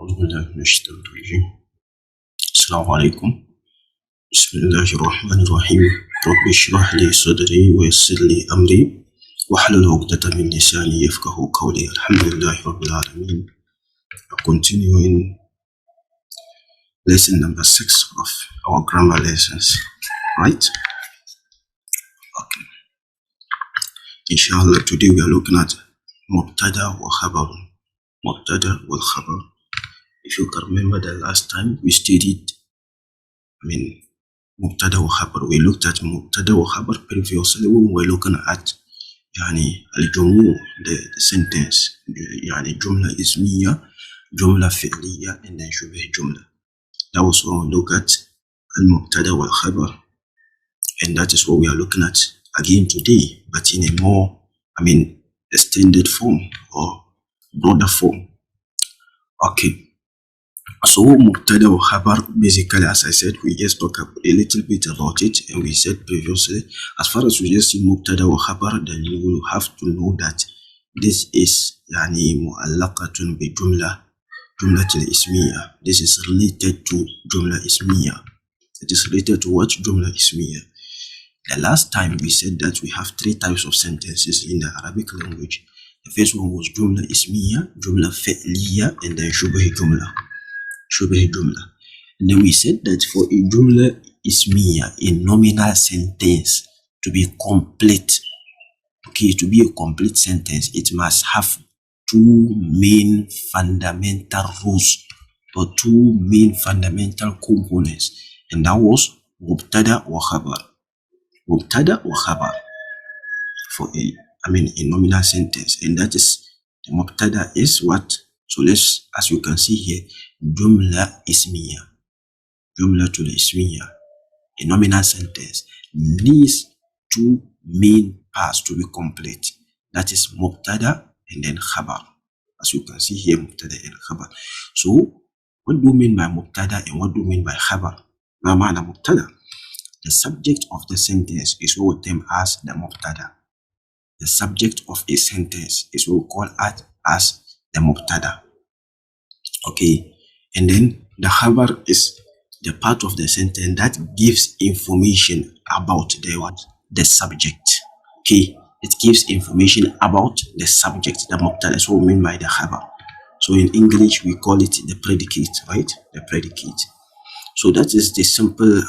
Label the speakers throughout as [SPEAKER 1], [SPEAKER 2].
[SPEAKER 1] أعوذ بالله من الشيطان الرجيم. السلام عليكم. بسم الله الرحمن الرحيم. رب اشرح لي صدري ويسر لي أمري واحلل عقدة من لساني يفقهوا قولي. الحمد لله رب العالمين. I continue in lesson number 6 of our grammar lessons, right? Okay. Inshallah, today we are looking at Mubtada wa Khabar. Mubtada wa Khabar. If you can remember the last time we studied, Mubtada wa Khabar. We looked at Mubtada wa Khabar previously when we were looking at al-jumu, the sentence, jumla ismiya, jumla fi'liya, and then shubih jumla. That was when we look at al-Mubtada wa Khabar, and that is what we are looking at again today, but in a more, extended form or broader form. Okay. So Mubtada wa Khabar, basically, as I said, we just talk a little bit about it, and we said previously, as far as we just see Mubtada wa Khabar, then you will have to know that this is mu'allaqatun bi jumlatul ismiya. This is related to jumla ismiya. It is related to what? Jumla ismiya. The last time we said that we have 3 types of sentences in the Arabic language. The first one was jumla ismiya, jumla fi'liya, and then shubih jumla. And then we said that for a jumla ismiya, a nominal sentence, to be complete, to be a complete sentence, it must have 2 main fundamental rules or 2 main fundamental components, and that was Mubtada wa Khabar. Mubtada wa Khabar for a nominal sentence, and that is the Mubtada is what? So let's, as you can see here, jumla ismiya, jumlatul ismiya, a nominal sentence needs 2 main parts to be complete. That is Mubtada and then Khabar. As you can see here, Mubtada and Khabar. So what do you mean by Mubtada and what do you mean by Khabar? Ma ma'na Mubtada? The subject of the sentence is what we term as the Mubtada. The subject of a sentence is what we call as the Mubtada. Okay, and then the Khabar is the part of the sentence that gives information about the subject. Okay, it gives information about the subject, the Mubtada. Is what we mean by the Khabar. So in English we call it the predicate, right? The predicate. So that is the simple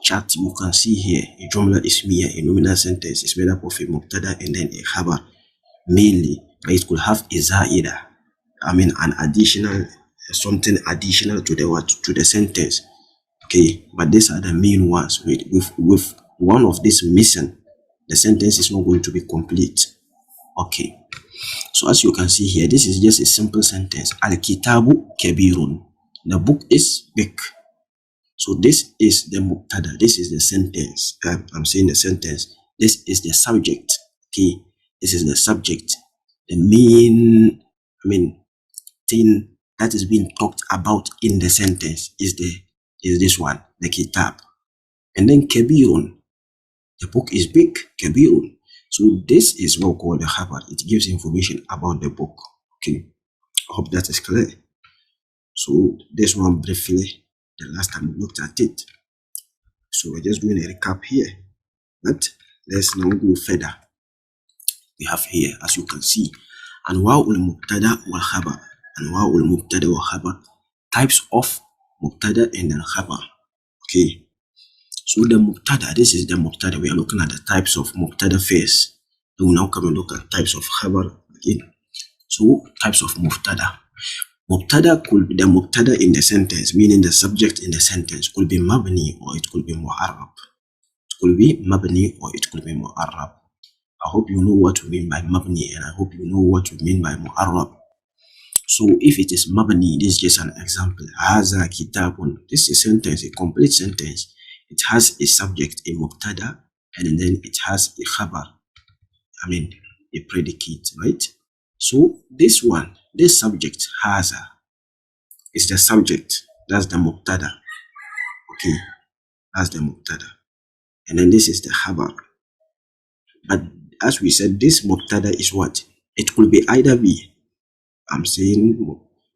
[SPEAKER 1] chart you can see here. A jumla ismiya, a nominal sentence, is made up of a Mubtada and then a Khabar mainly, but it could have a Za'ida, an additional, something additional to the sentence. Okay, but these are the main ones. With one of these missing, the sentence is not going to be complete. Okay, so as you can see here, this is just a simple sentence. Al-kitabu kabirun. The book is big. So this is the Mubtada. This is the sentence. I'm saying the sentence. This is the subject. Okay, this is the subject. The main, thing that is being talked about in the sentence is this one, the kitab. And then kabirun, the book is big, kabirun. So this is what we call the Khabar. It gives information about the book. Okay, I hope that is clear. So this one briefly, the last time we looked at it. So we're just doing a recap here, but let's now go further. We have here, as you can see, Anwa'ul Mubtada wal Khabar. Anwa'ul Mubtada wa Khabar. Types of Mubtada and then Khabar. Okay. So the Mubtada, this is the Mubtada. We are looking at the types of Mubtada first. Then we now come and look at types of Khabar again. So types of Mubtada. Mubtada could be the Mubtada in the sentence, meaning the subject in the sentence, could be Mabni or it could be Mu'arrab. It could be Mabni or it could be Mu'arrab. I hope you know what we mean by Mabni, and I hope you know what we mean by Mu'arrab. So if it is Mabni, this is just an example. Haza kitabun. This is a sentence, a complete sentence. It has a subject, a Mubtada, and then it has a Khabar. A predicate, right? So this one, this subject, Haza, is the subject. That's the Mubtada. Okay, that's the Mubtada. And then this is the Khabar. But as we said, this Mubtada is what? It could be either be, I'm saying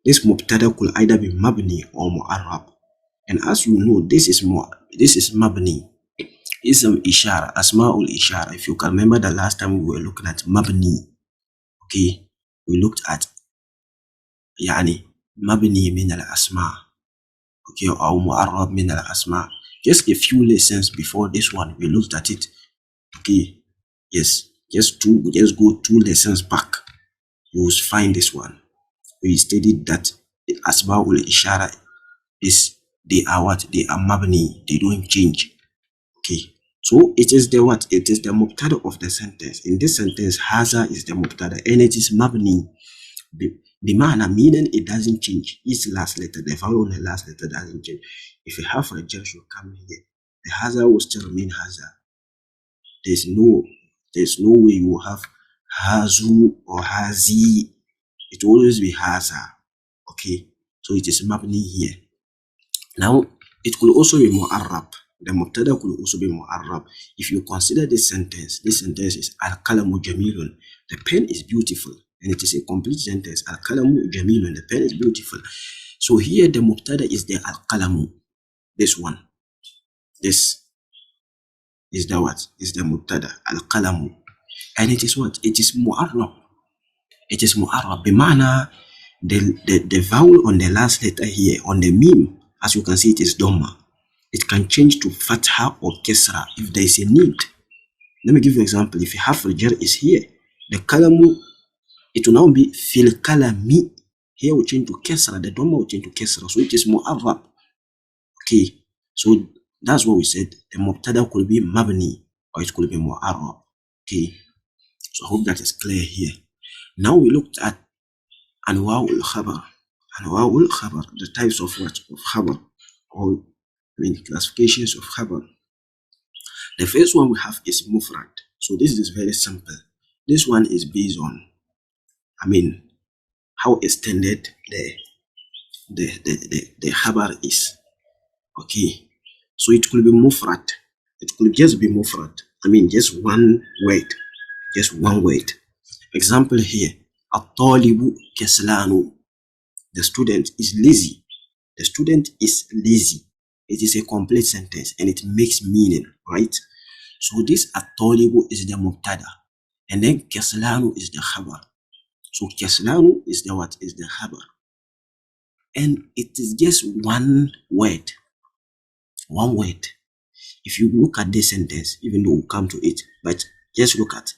[SPEAKER 1] This mubtada could either be mabni or mu'arrab. And as you know, this is mabni. Ism ishara, asma'ul ishara. If you can remember the last time we were looking at mabni, okay, we looked at يعني مبني من الأسماء, okay, أو معرب من الأسماء. Just a few lessons before this one, we looked at it, okay. Yes, just go 2 lessons back, you will find this one. We studied that asma'ul ishara is, they are what? They are mabni, they don't change, okay. So it is the what? It is the mubtada of the sentence. In this sentence, haza is the mubtada and it is mabni. Bimana, meaning it doesn't change. Its last letter, the vowel on the last letter doesn't change. If a half a jar should come here, the haza will still remain haza. There's no way you will have hazu or hazi. It will always be haza, okay. So it is mabni here. Now it could also be mu'arrab. The mubtada could also be mu'arrab. If you consider this sentence is al-kalamu jamilun. The pen is beautiful, and it is a complete sentence. Al-kalamu jamilun. The pen is beautiful. So here the mubtada is the al-kalamu. This one. This is the what? Is the mubtada. Al-kalamu. And it is what? It is mu'arrab. It is mu'arrab. Bimana, the vowel on the last letter here, on the mim, as you can see, it is dhamma. It can change to fatha or kesra if there is a need. Let me give you an example. If half a jar is here, the kalamu, it will now be fil kalami. Here will change to kesra. The dhamma will change to kesra. So it is mu'arrab. Okay. So that's what we said. The mubtada could be mabni or it could be mu'arrab. Okay. So I hope that is clear here. Now we looked at anwa'ul khabar. Anwa'ul khabar, the types of what? Of khabar, or classifications of khabar. The first one we have is mufrad. So this is very simple. This one is based on, how extended the khabar is. Okay. So it could be mufrad. It could just be mufrad. Just one word. Just one word. Example here. At-talibu kaslanu. The student is lazy. The student is lazy. It is a complete sentence and it makes meaning, right? So this at-talibu is the mubtada, and then kaslanu is the khabar. So kaslanu is the what? Is the khabar. And it is just one word. One word. If you look at this sentence, even though we'll come to it, but just look at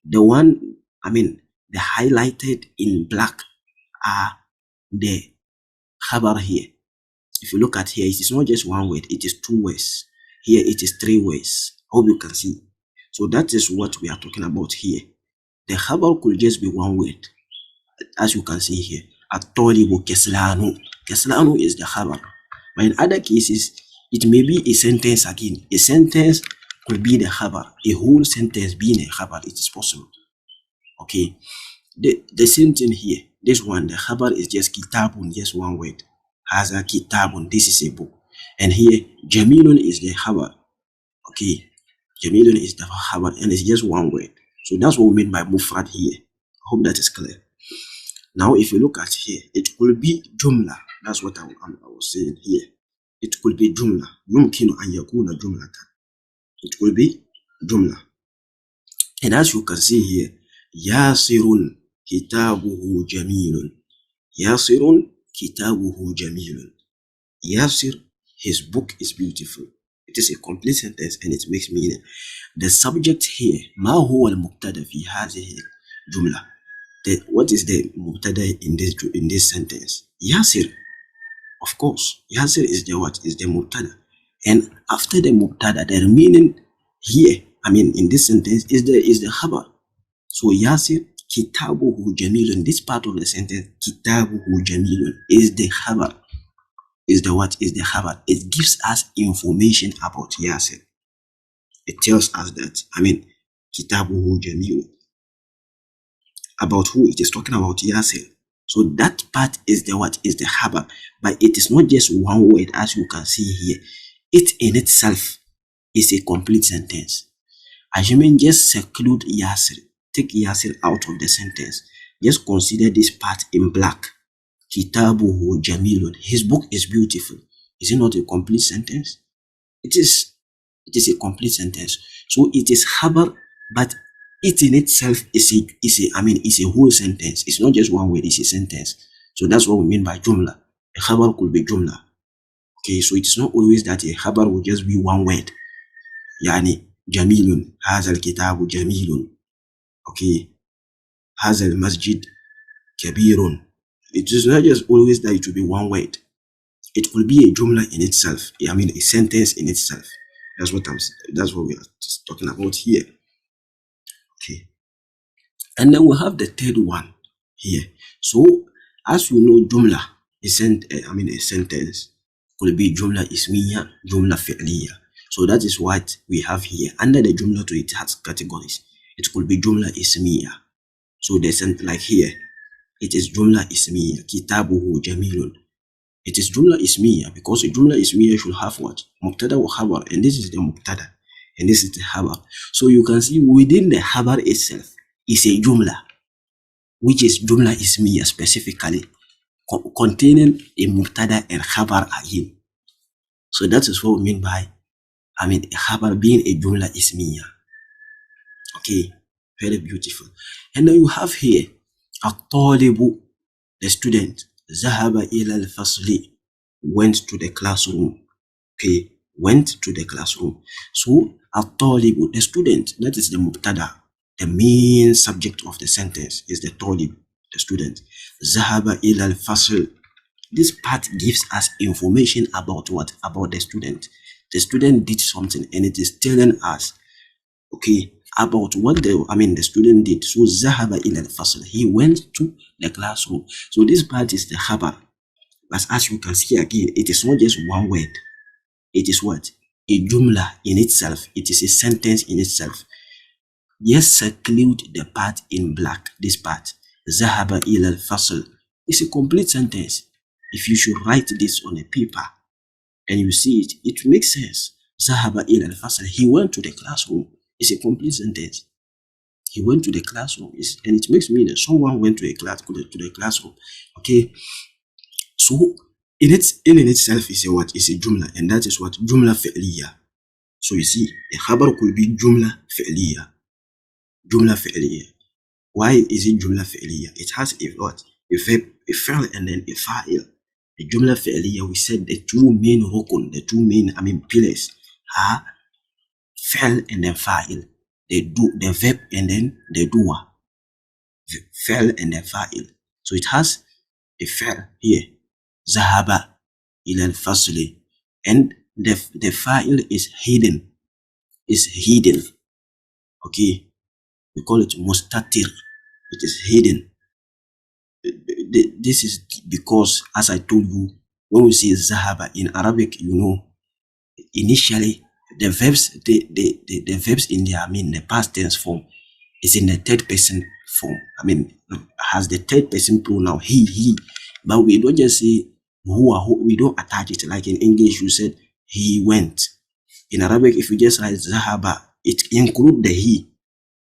[SPEAKER 1] the one, the highlighted in black are the khabar here. If you look at here, it is not just one word, it is 2 words. Here it is 3 words. Hope you can see. So that is what we are talking about here. The khabar could just be one word, as you can see here. At-talibu kaslanu. Kaslanu is the khabar. But in other cases, it may be a sentence again. A sentence could be the khabar. A whole sentence being a khabar. It is possible. Okay. The same thing here. This one, the khabar is just kitabun, just one word. Haza kitabun. This is a book. And here, jamilun is the khabar. Okay. Jamilun is the khabar, and it's just one word. So that's what we mean by mufrad here. I hope that is clear. Now, if you look at here, it could be jumla. That's what I was saying here. It could be jumla. Yumkinu an yakuna jumlatan. It could be jumla. And as you can see here, Yasirun kitabuhu jamilun. Yasirun kitabuhu jamilun. Yasir, his book is beautiful. It is a complete sentence and it makes meaning. The subject here, ma huwa al-mubtada fi hadhihi jumla. What is the mubtada in this sentence? Yasir. Of course, Yasir is the what? Is the mubtada. And after the mubtada, the remaining here, in this sentence, is the khabar. So Yasir kitabuhu jamilun. This part of the sentence, kitabuhu jamilun, is the khabar. Is the what? Is the khabar. It gives us information about Yasir. It tells us that, kitabuhu jamilun. About who it is talking about, Yasir. So that part is the what? Is the khabar. But it is not just one word, as you can see here. It in itself is a complete sentence. Assuming just seclude Yasir. Take Yasir out of the sentence. Just consider this part in black. Kitabuhu jamilun. His book is beautiful. Is it not a complete sentence? It is. It is a complete sentence. So it is khabar, but it in itself is a whole sentence. It's not just one word, it's a sentence. So that's what we mean by jumla. A khabar could be jumla. Okay, so it's not always that a khabar will just be one word. Yani jamilun, hadha al-kitabu jamilun. Okay, hadha al-masjid kabirun. It is not just always that it will be one word. It could be a jumla in itself. A sentence in itself. That's what we are talking about here. Okay. And then we have the third one here. So as you know, jumla is a sentence could be jumla ismiya, jumla fi'liya. So that is what we have here. Under the jumla to it has categories. It could be jumla ismiya. So they sent like here. It is jumla ismiya. Kitabuhu jamilun. It is jumla ismiya because a jumla ismiya should have what? Mubtada wa khabar. And this is the mubtada. And this is the khabar. So you can see within the khabar itself is a jumla, which is jumla ismiya specifically, containing a mubtada and khabar again. So that is what we mean by, a khabar being a jumla ismiya. Okay, very beautiful. And then you have here, at-talibu, the student, zahaba ila al-fasli, went to the classroom. Okay, went to the classroom. So at-talibu, the student, that is the mubtada. The main subject of the sentence is the talib, the student. Zahaba ila al-fasl. This part gives us information about what? About the student. The student did something and it is telling us, okay, about what the student did. So zahaba ila al-fasl. He went to the classroom. So this part is the khabar. But as you can see again, it is not just one word. It is what? A jumla in itself. It is a sentence in itself. Yes, seclude the part in black. This part. Zahaba ila al-fasl. It's a complete sentence. If you should write this on a paper and you see it, it makes sense. Zahaba ila al-fasl. He went to the classroom. It's a complete sentence. He went to the classroom. And it makes me that someone went to the classroom. Okay. So in itself is a what? Is a jumla, and that is what? Jumla fi'liya. So you see, a khabar could be jumla fi'liya. Jumla fi'liya. Why is it jumla fi'liya? It has a what? A verb, a fi'l, and then a fa'il. The jumla fi'liya, we said the two main rukun, the two main pillars are fi'l and then fa'il. They do the verb and then the doer. Fi'l and then fa'il. So it has a fi'l here. Zahaba ila al-fasli. And the fa'il is hidden. Is hidden. Okay. We call it mustatir. It is hidden. This is because, as I told you, when we say zahaba in Arabic, you know, initially the verbs, the verbs in the past tense form is in the third person form. Has the third person pronoun he. But we don't just say who, we don't attach it. Like in English, you said he went. In Arabic, if you just write zahaba, it includes the he.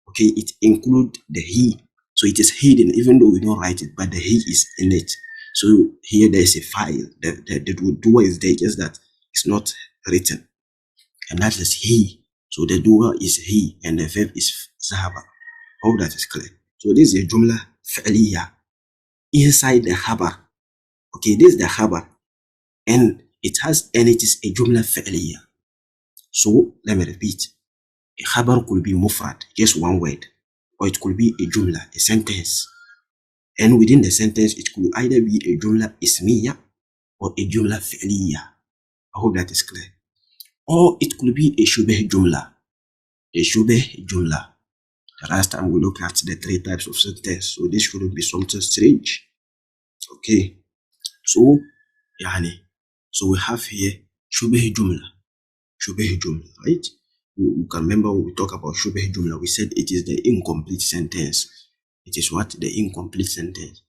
[SPEAKER 1] Okay, it includes the he. So it is hidden, even though we don't write it, but the he is in it. So here there is a file. The doer is there, just that it's not written. And that is he. So the doer is he, and the verb is zahaba. Hope that is clear. So this is a jumla fi'liya inside the khabar. Okay, this is the khabar, and it is a jumla fi'liya. So let me repeat. A khabar could be mufrad, just one word, or it could be a jumla, a sentence. And within the sentence, it could either be a jumla ismiya or a jumla fi'liya. I hope that is clear. Or it could be a shubeh jumla. A shubeh jumla. The last time we looked at the three types of sentence, so this shouldn't be something strange. Okay. So, so we have here shubeh jumla. Shubeh jumla, right? You can remember when we talk about shubeh jumla, we said it is the incomplete sentence. It is what? The incomplete sentence.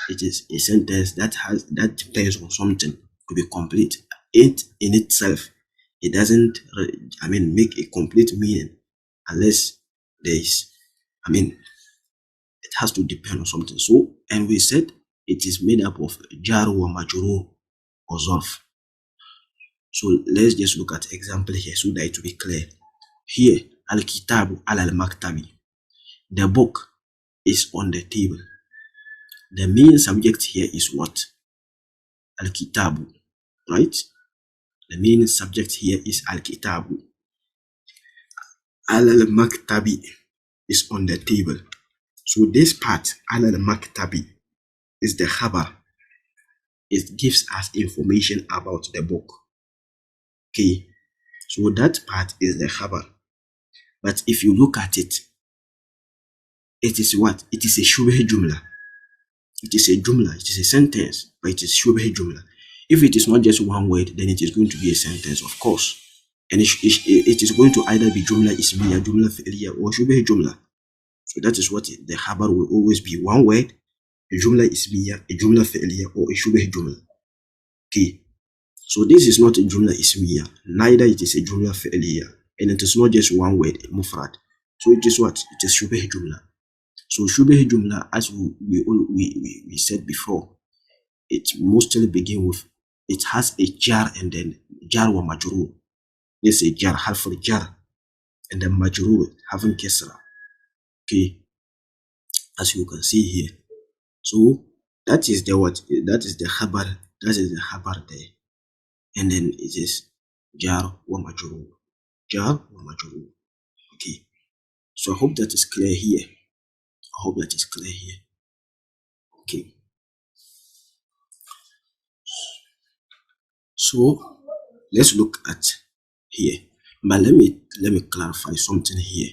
[SPEAKER 1] It is a sentence that depends on something to be complete. It in itself, it doesn't make a complete meaning unless there is, it has to depend on something. So, and we said it is made up of jar wa majrur or zarf. So let's just look at example here so that it will be clear. Here, al-kitabu al-maktabi. The book is on the table. The main subject here is what? Al-kitabu, right? The main subject here is al-kitabu. Al-maktabi is on the table. So this part, al-maktabi, is the khabar. It gives us information about the book. Okay, so that part is the khabar. But if you look at it, it is what? It is a shubh jumla. It is a jumla, it is a sentence, but it is shubh jumla. If it is not just one word, then it is going to be a sentence, of course. And it is going to either be jumla ismiya, jumla fi'liya, or shubh jumla. So that is what the khabar will always be. One word, a jumla ismiya, a jumla fi'liya, or a shubh jumla. Okay. So this is not a jumla ismiya, neither it is a jumla fi'liya, and it is not just one word, mufrad. So it is what? It is shubh jumla. So shubh jumla, as we said before, it mostly begin with, it has a jar and then jar wa majrur. Yes, a jar, half of jar, and then majrur having kesra. Okay, as you can see here. So that is the what? That is the khabar. That is the khabar there. And then it is jar wa majrur. Jar wa majrur. Okay. So I hope that is clear here. I hope that is clear here. Okay. So let's look at here. But let me clarify something here.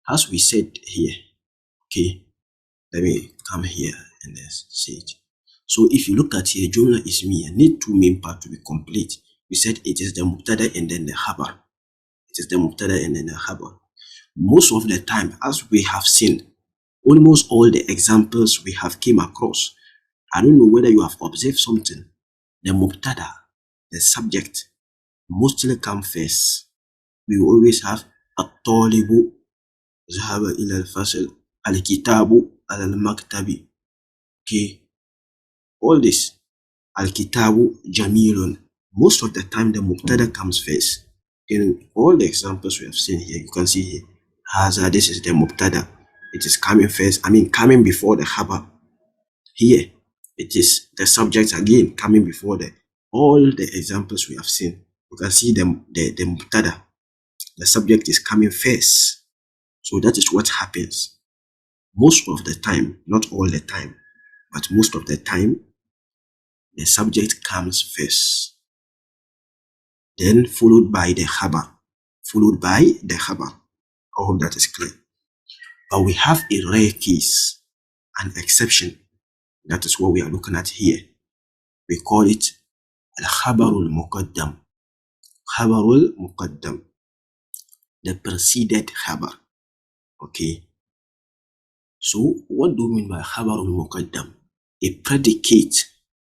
[SPEAKER 1] As we said here, okay, let me come here and then say it. So if you look at here, jumla ismiya need two main parts to be complete. We said it is the mubtada and then the khabar. It is the mubtada and then the khabar. Most of the time, as we have seen, almost all the examples we have came across, I don't know whether you have observed something. The mubtada, the subject, mostly come first. We always have at-talibu zahaba ila al-fasl, al-kitabu al-maktabi. Okay, all this, al-kitabu jamilun. Most of the time, the mubtada comes first. In all the examples we have seen here, you can see here, haza, this is the mubtada. It is coming first, coming before the khabar. Here, it is the subject again coming before all the examples we have seen. You can see the mubtada. The subject is coming first. So that is what happens. Most of the time, not all the time, but most of the time, the subject comes first. Then followed by the khabar. Followed by the khabar. I hope that is clear. But we have a rare case, an exception. That is what we are looking at here. We call it al-khabarul muqaddam. Khabarul muqaddam. The preceded khabar. Okay. So what do you mean by khabarul muqaddam? A predicate,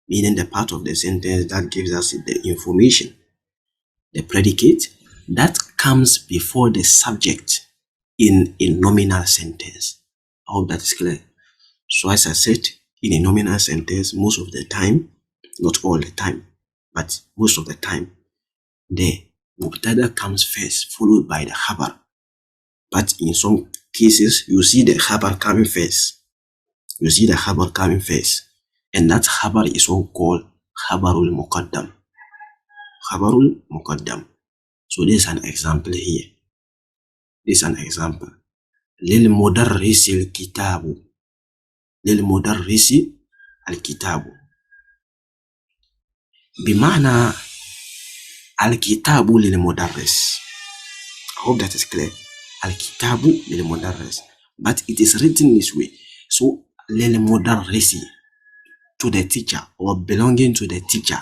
[SPEAKER 1] meaning the part of the sentence that gives us the information. The predicate that comes before the subject in a nominal sentence. I hope that is clear. So as I said, in a nominal sentence, most of the time, not all the time, but most of the time, the mubtada comes first, followed by the khabar. But in some cases, you see the khabar coming first. You see the khabar coming first. And that khabar is what we call khabarul muqaddam. Khabarul muqaddam. So this is an example here. This is an example. Lil mudarrisi al-kitabu. Lil mudarrisi al-kitabu. Bima'na al-kitabu lil mudarris. I hope that is clear. Al-kitabu lil mudarris. But it is written this way. So lil mudarrisi, to the teacher or belonging to the teacher.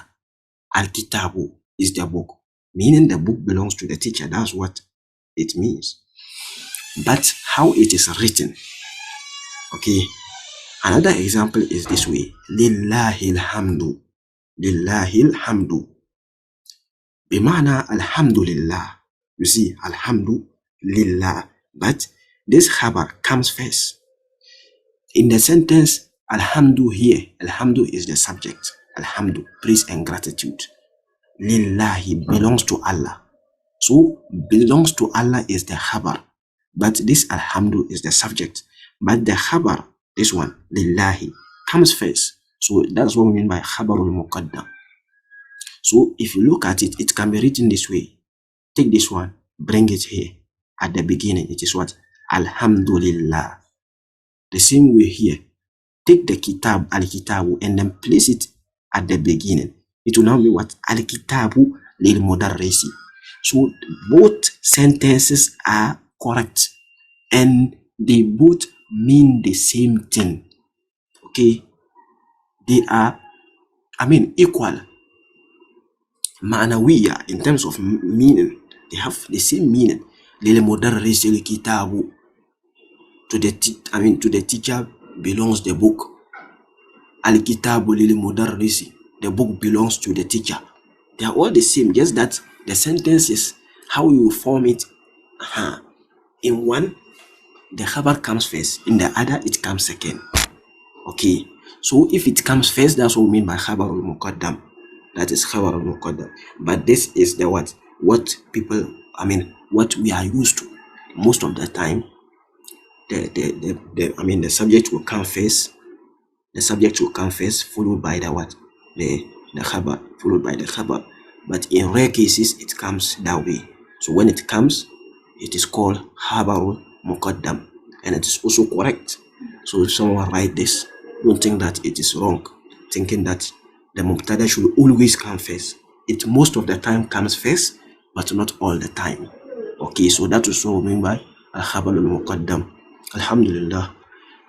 [SPEAKER 1] Al-kitabu is the book. Meaning the book belongs to the teacher. That's what it means. But how it is written. Okay. Another example is this way. Lillahi alhamdu. Lillahi alhamdu. Bima'na alhamdulillah. You see, alhamdulillah. But this khabar comes first. In the sentence, Alhamdu here, Alhamdu is the subject. Alhamdu, praise and gratitude. Lillahi belongs to Allah. So belongs to Allah is the khabar. But this Alhamdu is the subject. But the khabar, this one, Lillahi, comes first. So that's what we mean by khabarul muqaddam. So if you look at it, it can be written this way. Take this one, bring it here. At the beginning, it is what? Alhamdulillah. The same way here. Take the kitab, al-kitabu, and then place it at the beginning. It will now be what? Al-kitabu lil mudarrisi. So both sentences are correct and they both mean the same thing. Okay? They are, equal. Ma'nawiyya, in terms of meaning, they have the same meaning. Lil mudarrisi al-kitabu. To the teacher belongs the book. Al-kitabu lil mudarrisi. The book belongs to the teacher. They are all the same, just that the sentences, how you form it, in one, the khabar comes first. In the other, it comes second. Okay. So if it comes first, that's what we mean by khabarul muqaddam. That is khabarul muqaddam. But this is the what we are used to. Most of the time, the subject will come first. The subject will come first, followed by the what? The khabar, followed by the khabar. But in rare cases, it comes that way. So when it comes, it is called khabarul muqaddam, and it is also correct. So if someone write this, don't think that it is wrong, thinking that the mubtada should always come first. It most of the time comes first, but not all the time. Okay, so that is what we mean by al-khabarul muqaddam. Alhamdulillah,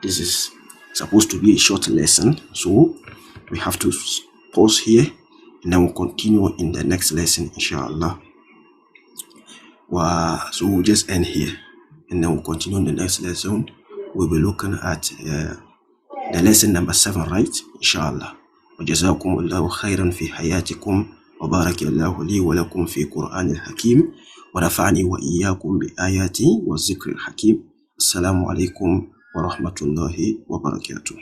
[SPEAKER 1] this is supposed to be a short lesson, so we have to pause here and then we'll continue in the next lesson, inshallah. So we'll just end here and then we'll continue in the next lesson. We'll be looking at the lesson number 7, right? Inshallah. وجزاكم الله خيرا في حياتكم وبارك الله لي ولكم في قرآن الحكيم ونفعني وإياكم بآياتي والذكر الحكيم. السلام عليكم ورحمة الله وبركاته.